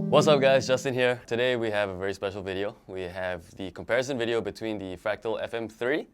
What's up guys, Justin here. Today we have a very special video. We have the comparison video between the Fractal FM3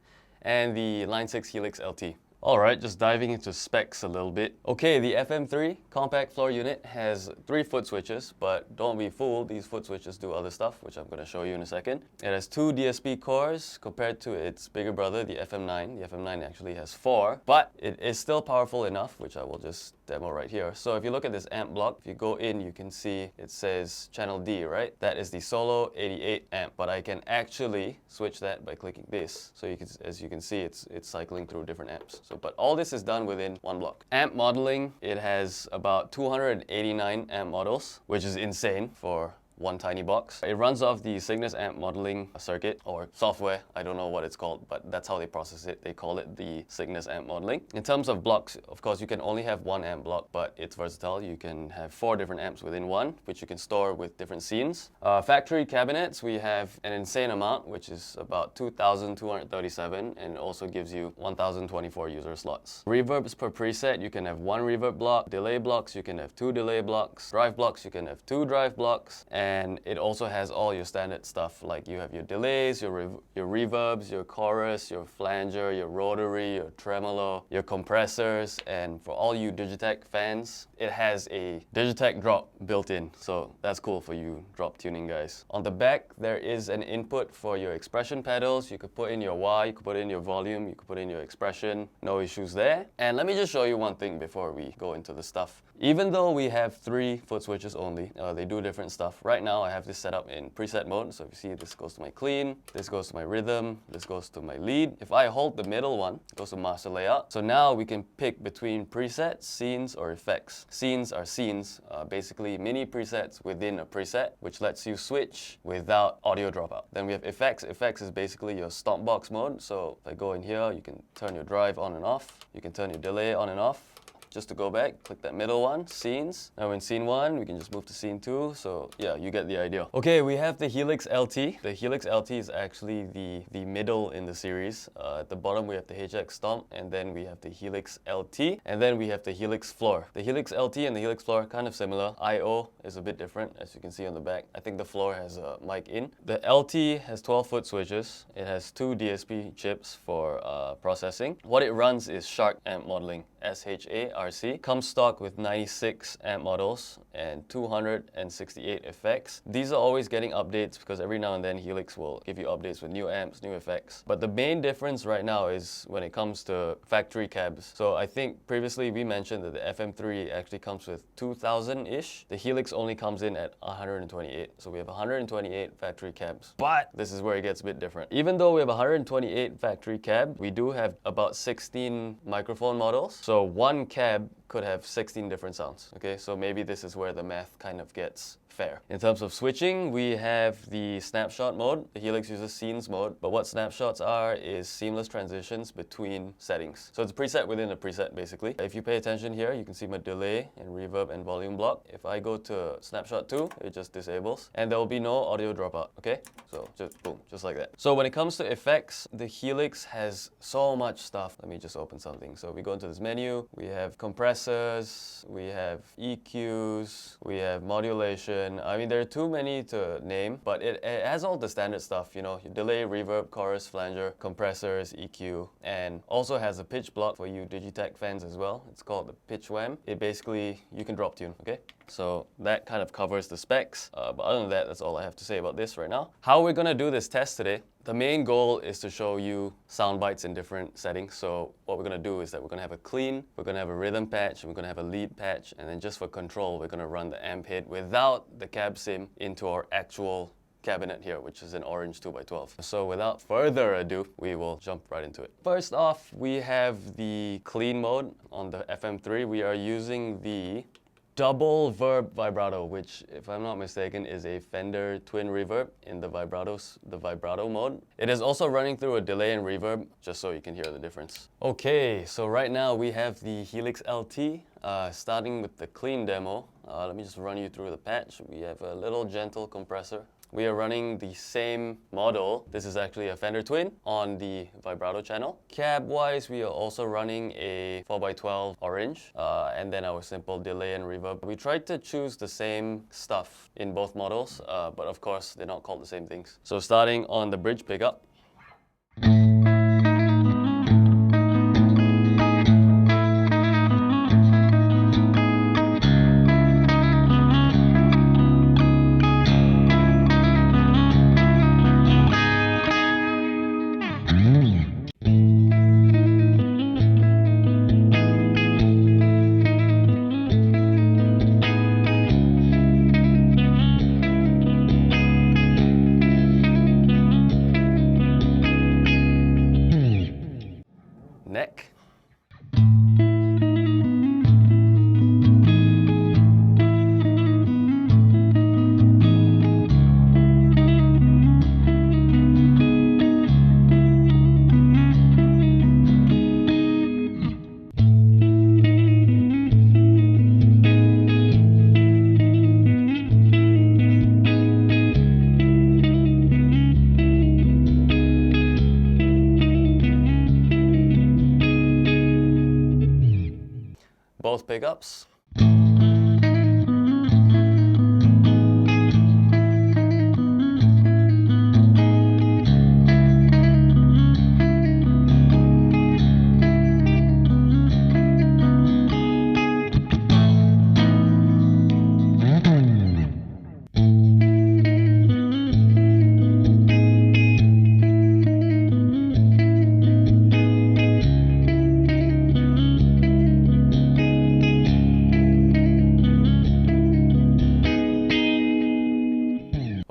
and the Line 6 Helix LT. Alright, just diving into specs a little bit. Okay, the FM3 compact floor unit has 3 foot switches, but don't be fooled, these foot switches do other stuff, which I'm going to show you in a second. It has 2 DSP cores compared to its bigger brother, the FM9. The FM9 actually has 4, but it is still powerful enough, which I will just demo right here. So if you look at this amp block, if you go in, you can see it says channel D, right? That is the solo 88 amp, but I can actually switch that by clicking this. So you can, as you can see, it's cycling through different amps. But all this is done within one block. Amp modeling, it has about 289 amp models, which is insane for one tiny box. It runs off the Cygnus amp modeling circuit or software. I don't know what it's called, but that's how they process it. They call it the Cygnus amp modeling. In terms of blocks, of course, you can only have one amp block, but it's versatile. You can have 4 different amps within one, which you can store with different scenes. Factory cabinets, we have an insane amount, which is about 2,237, and it also gives you 1,024 user slots. Reverbs per preset, you can have 1 reverb block. Delay blocks, you can have 2 delay blocks. Drive blocks, you can have 2 drive blocks. And it also has all your standard stuff, like you have your delays, your reverbs, your chorus, your flanger, your rotary, your tremolo, your compressors, and for all you Digitech fans, it has a Digitech drop built in, so that's cool for you drop tuning guys. On the back, there is an input for your expression pedals. You could put in your wah, you could put in your volume, you could put in your expression, no issues there. And let me just show you one thing before we go into the stuff. Even though we have 3 foot switches only, they do different stuff. Right now I have this set up in preset mode, so if you see, this goes to my clean, this goes to my rhythm, this goes to my lead. If I hold the middle one, it goes to master layout. So now we can pick between presets, scenes, or effects. Scenes are scenes, basically mini presets within a preset, which lets you switch without audio dropout. Then we have effects. Effects is basically your stomp box mode. So if I go in here, you can turn your drive on and off. You can turn your delay on and off. Just to go back, click that middle one, scenes. Now in scene 1, we can just move to scene 2. So yeah, you get the idea. Okay, we have the Helix LT. The Helix LT is actually the middle in the series. At the bottom, we have the HX Stomp, and then we have the Helix LT, and then we have the Helix Floor. The Helix LT and the Helix Floor are kind of similar. I/O is a bit different, as you can see on the back. I think the Floor has a mic in. The LT has 12 foot switches. It has 2 DSP chips for processing. What it runs is Shark amp modeling, SHARC. Comes stock with 96 amp models and 268 effects. These are always getting updates because every now and then Helix will give you updates with new amps, new effects. But the main difference right now is when it comes to factory cabs. So I think previously we mentioned that the FM3 actually comes with 2,000-ish. The Helix only comes in at 128. So we have 128 factory cabs. But this is where it gets a bit different. Even though we have 128 factory cab, we do have about 16 microphone models. So one cab could have 16 different sounds, okay? So maybe this is where the math kind of gets fair. In terms of switching, we have the snapshot mode. The Helix uses scenes mode, but what snapshots are is seamless transitions between settings. So it's a preset within a preset, basically. If you pay attention here, you can see my delay and reverb and volume block. If I go to snapshot 2, it just disables, and there will be no audio dropout, okay? So just boom, just like that. So when it comes to effects, the Helix has so much stuff. Let me just open something. So we go into this menu, we have compressors, we have EQs, we have modulation. I mean, there are too many to name, but it has all the standard stuff, you know, delay, reverb, chorus, flanger, compressors, EQ, and also has a pitch block for you Digitech fans as well. It's called the pitch wham. It basically, you can drop tune, okay? So that kind of covers the specs, but other than that, that's all I have to say about this right now. How we're gonna do this test today, the main goal is to show you sound bites in different settings. So what we're gonna do is that we're gonna have a clean, we're gonna have a rhythm patch, and we're gonna have a lead patch, and then just for control, we're gonna run the amp head without the cab sim into our actual cabinet here, which is an orange 2x12. So without further ado, we will jump right into it. First off, we have the clean mode on the FM3. We are using the double verb vibrato, which, if I'm not mistaken, is a Fender twin reverb in the vibrato mode. It is also running through a delay and reverb, just so you can hear the difference. Okay, so right now we have the Helix LT, starting with the clean demo. Let me just run you through the patch. We have a little gentle compressor. we are running the same model. This is actually a Fender Twin on the vibrato channel. Cab-wise, we are also running a 4x12 orange, and then our simple delay and reverb. We tried to choose the same stuff in both models, but of course, they're not called the same things. So starting on the bridge pickup. Neck. Both pickups.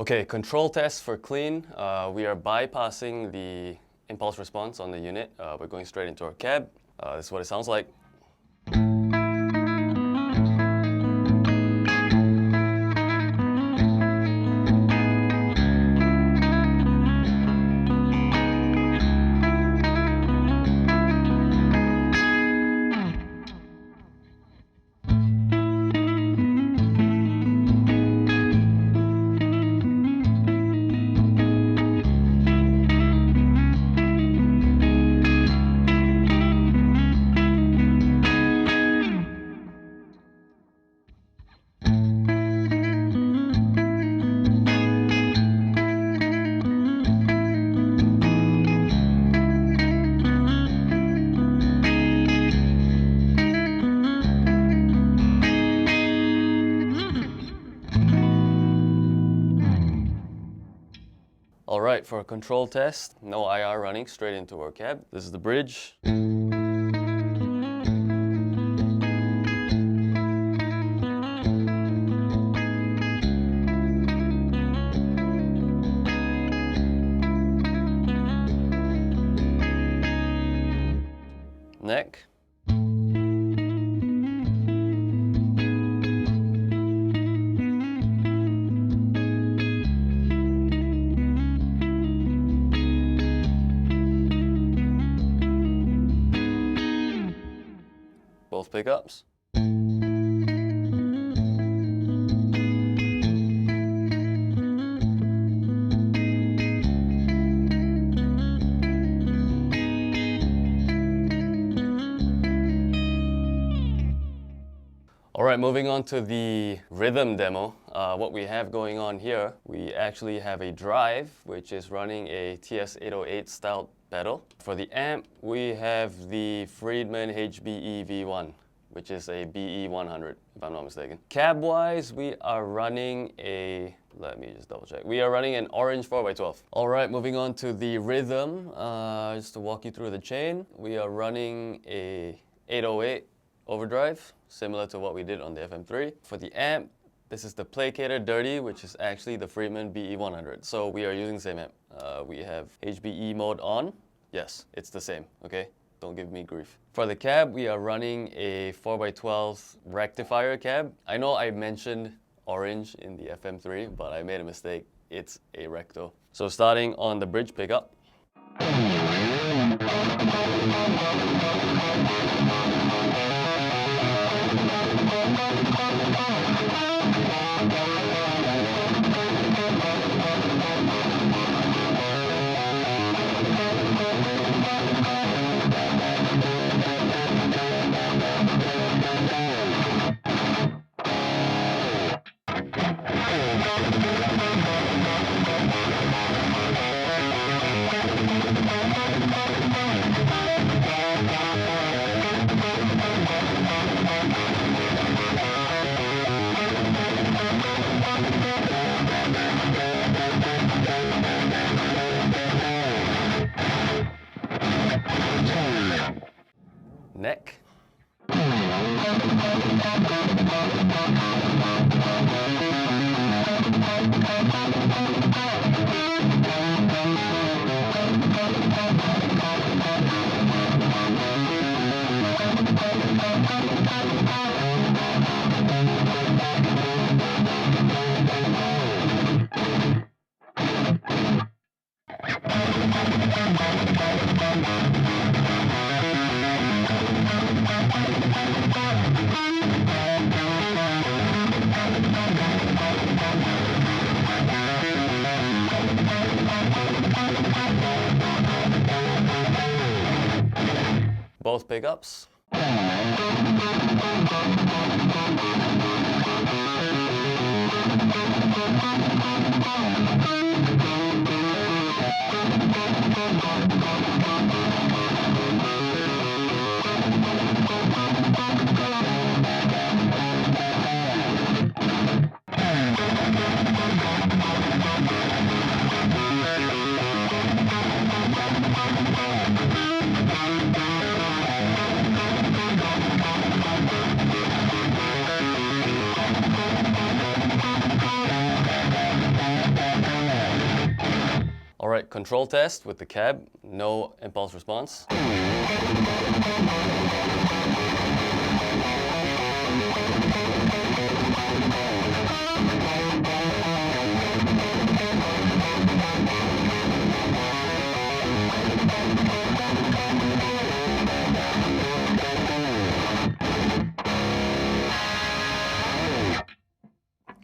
Okay, control test for clean. We are bypassing the impulse response on the unit. We're going straight into our cab. This is what it sounds like. All right, for a control test, no IR running, straight into our cab. This is the bridge. Neck. Both pickups. All right, moving on to the rhythm demo. What we have going on here, we actually have a drive, which is running a TS808 style pedal. For the amp, we have the Friedman HBE V1, which is a BE100, if I'm not mistaken. Cab-wise, we are running a, let me just double check. We are running an orange 4x12. All right, moving on to the rhythm. Just to walk you through the chain, we are running a 808 overdrive, similar to what we did on the FM3. For the amp, this is the Placator Dirty, which is actually the Friedman BE100. So we are using the same amp. We have HBE mode on. Yes, it's the same, okay? Don't give me grief. For the cab, we are running a 4x12 rectifier cab. I know I mentioned orange in the FM3, but I made a mistake. It's a recto. So starting on the bridge pickup. Both pickups. All right, control test with the cab, no impulse response.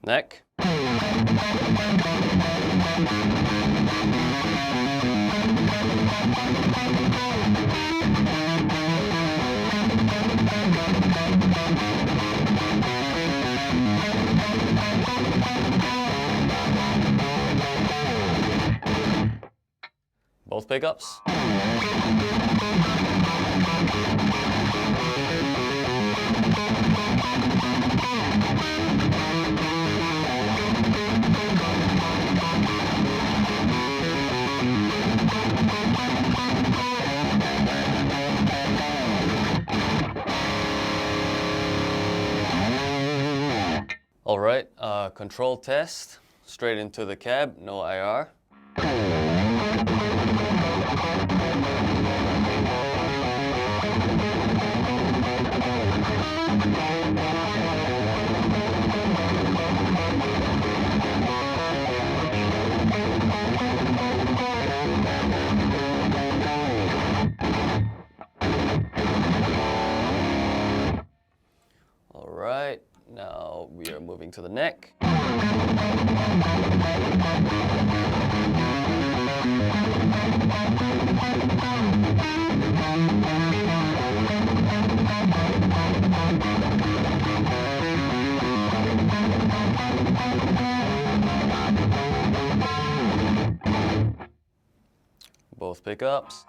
Neck. Both pickups. All right, control test, straight into the cab, no IR. All right, now we are moving to the neck. Both pickups.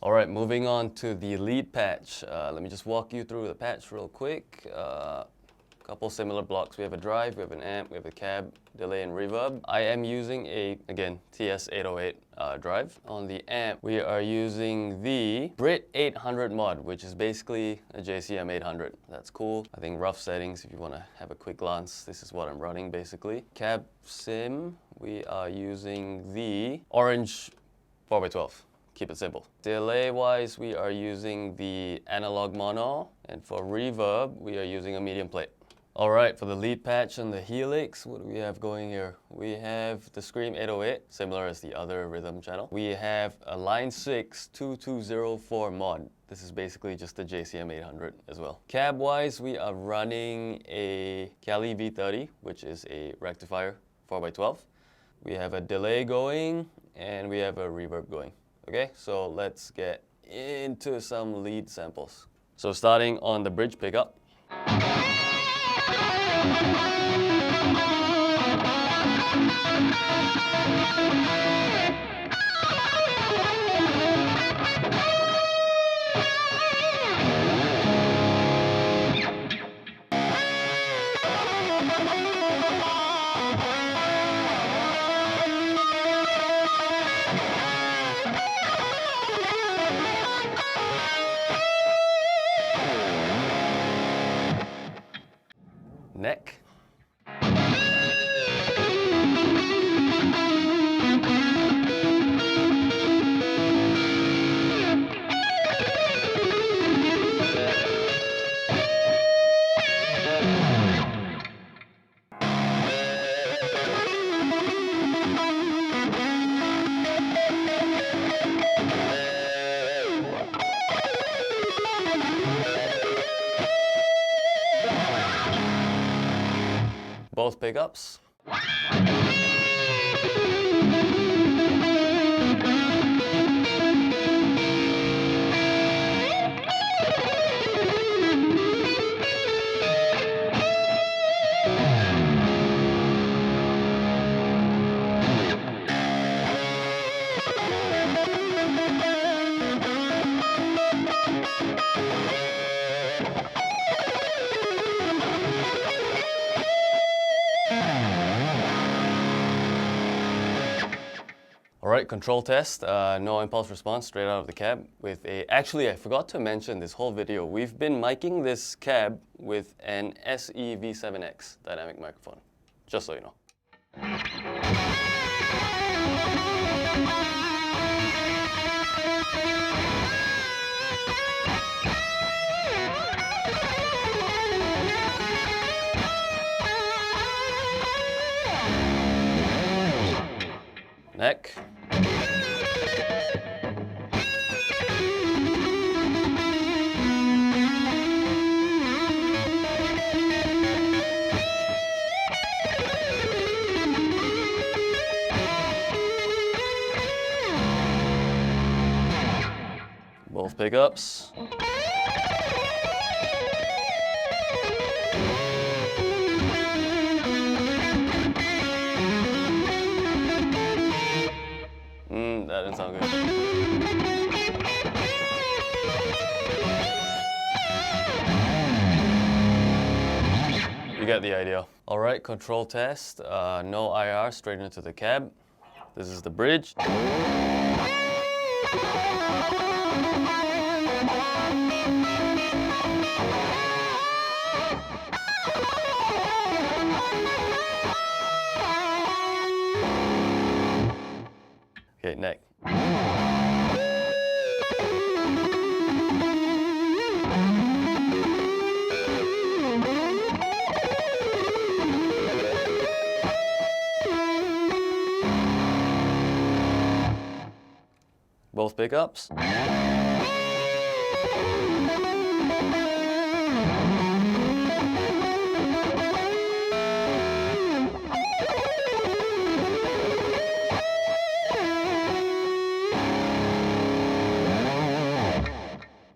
All right, moving on to the lead patch. Let me just walk you through the patch real quick. Couple similar blocks. We have a drive, we have an amp, we have a cab, delay and reverb. I am using a, again, TS808 drive. On the amp, we are using the Brit 800 mod, which is basically a JCM 800. That's cool. I think rough settings, if you want to have a quick glance, this is what I'm running basically. Cab sim, we are using the orange 4x12. Keep it simple. Delay-wise, we are using the analog mono, and for reverb, we are using a medium plate. All right, for the lead patch on the Helix, what do we have going here? We have the Scream 808, similar as the other rhythm channel. We have a Line 6 2204 mod. This is basically just the JCM 800 as well. Cab-wise, we are running a Cali V30, which is a rectifier 4x12. We have a delay going, and we have a reverb going. Okay, so let's get into some lead samples. So starting on the bridge pickup. Both pickups. Alright, control test, no impulse response straight out of the cab with a... Actually, I forgot to mention this whole video, we've been miking this cab with an SE V7X dynamic microphone, just so you know. Neck. Both pickups. That didn't sound good. You get the idea. Alright, control test. No IR, straight into the cab. This is the bridge. Okay, neck. Both pickups.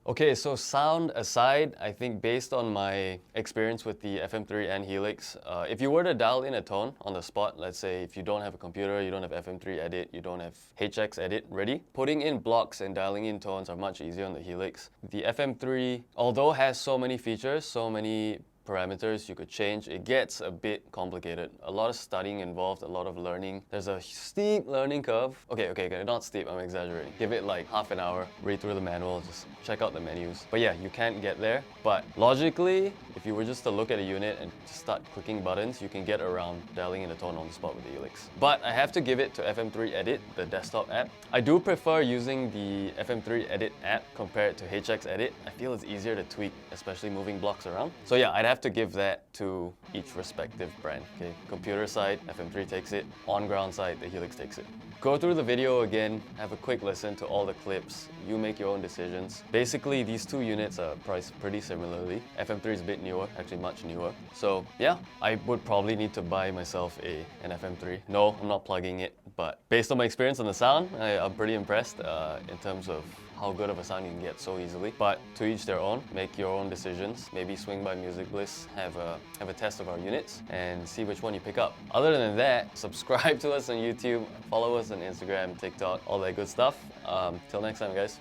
Okay, so sound aside, I think based on my experience with the FM3 and Helix, if you were to dial in a tone on the spot, let's say if you don't have a computer, you don't have FM3 Edit, you don't have HX Edit ready, putting in blocks and dialing in tones are much easier on the Helix. The FM3, although has so many features, so many parameters you could change, it gets a bit complicated. A lot of studying involved, a lot of learning. There's a steep learning curve. Okay, not steep, I'm exaggerating. Give it like half an hour, read through the manual, just check out the menus. But yeah, you can't get there. But logically, if you were just to look at a unit and just start clicking buttons, you can get around dialing in a tone on the spot with the Helix. But I have to give it to FM3 Edit, the desktop app. I do prefer using the FM3 Edit app compared to HX Edit. I feel it's easier to tweak, especially moving blocks around. So yeah, I'd have to give that to each respective brand. Okay, computer side, FM3 takes it. On ground side, the Helix takes it. Go through the video again, have a quick listen to all the clips. You make your own decisions. Basically, these two units are priced pretty similarly. FM3 is a bit newer, actually much newer. So yeah, I would probably need to buy myself an FM3. No, I'm not plugging it, but based on my experience on the sound, I'm pretty impressed in terms of how good of a sound you can get so easily. But to each their own, make your own decisions. Maybe swing by Music Bliss, have a test of our units and see which one you pick up. Other than that, subscribe to us on YouTube, follow us on Instagram, TikTok, all that good stuff. Till next time, guys.